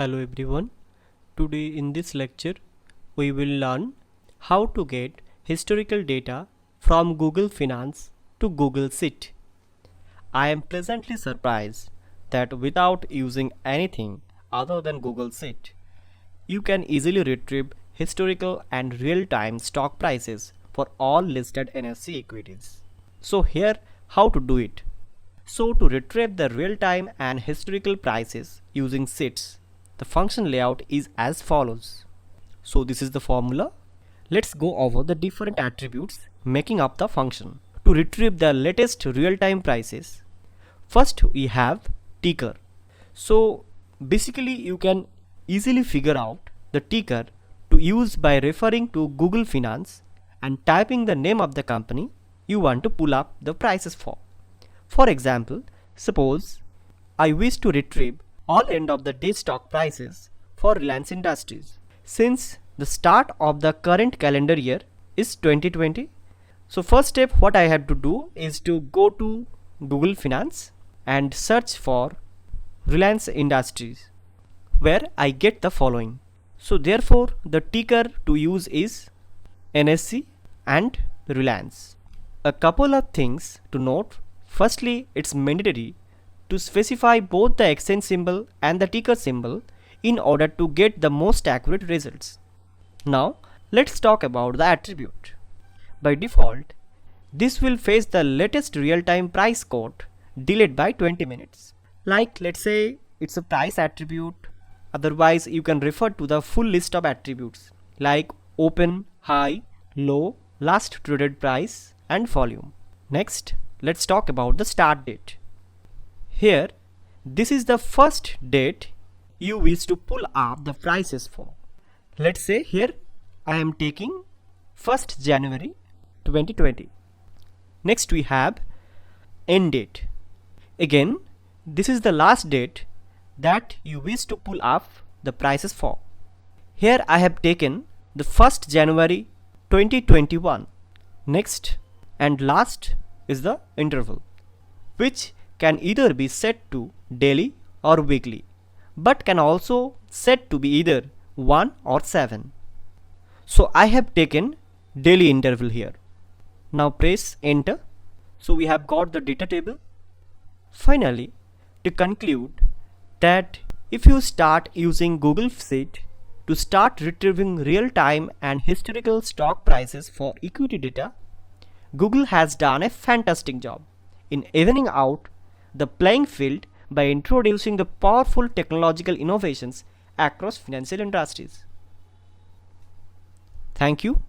Hello everyone. Today in this lecture we will learn how to get historical data from Google Finance to Google Sheet. I am pleasantly surprised that without using anything other than Google Sheet, you can easily retrieve historical and real-time stock prices for all listed NSE equities. So here how to do it. So to retrieve the real-time and historical prices using sheets, the function layout is as follows. So this is the formula. Let's go over the different attributes making up the function. To retrieve the latest real-time prices, first we have ticker. So basically you can easily figure out the ticker to use by referring to Google Finance and typing the name of the company you want to pull up the prices for. For example, suppose I wish to retrieve all end of the day stock prices for Reliance Industries. Since the start of the current calendar year is 2020, so first step what I have to do is to go to Google Finance and search for Reliance Industries, where I get the following. So therefore the ticker to use is NSE and Reliance. A couple of things to note. Firstly, it's mandatory to specify both the exchange symbol and the ticker symbol in order to get the most accurate results. Now, let's talk about the attribute. By default, this will fetch the latest real-time price quote delayed by 20 minutes. Like let's say it's a price attribute. Otherwise, you can refer to the full list of attributes like open, high, low, last traded price and volume. Next, let's talk about the start date. Here, this is the first date you wish to pull up the prices for. Let's say here I am taking 1st January 2020. Next we have end date. Again, this is the last date that you wish to pull up the prices for. Here I have taken the 1st January 2021. Next and last is the interval, which can either be set to daily or weekly, but can also set to be either 1 or 7. So I have taken daily interval here. Now press enter. So we have got the data table. Finally, to conclude that if you start using Google Sheet to start retrieving real-time and historical stock prices for equity data, Google has done a fantastic job in evening out the playing field by introducing the powerful technological innovations across financial industries. Thank you.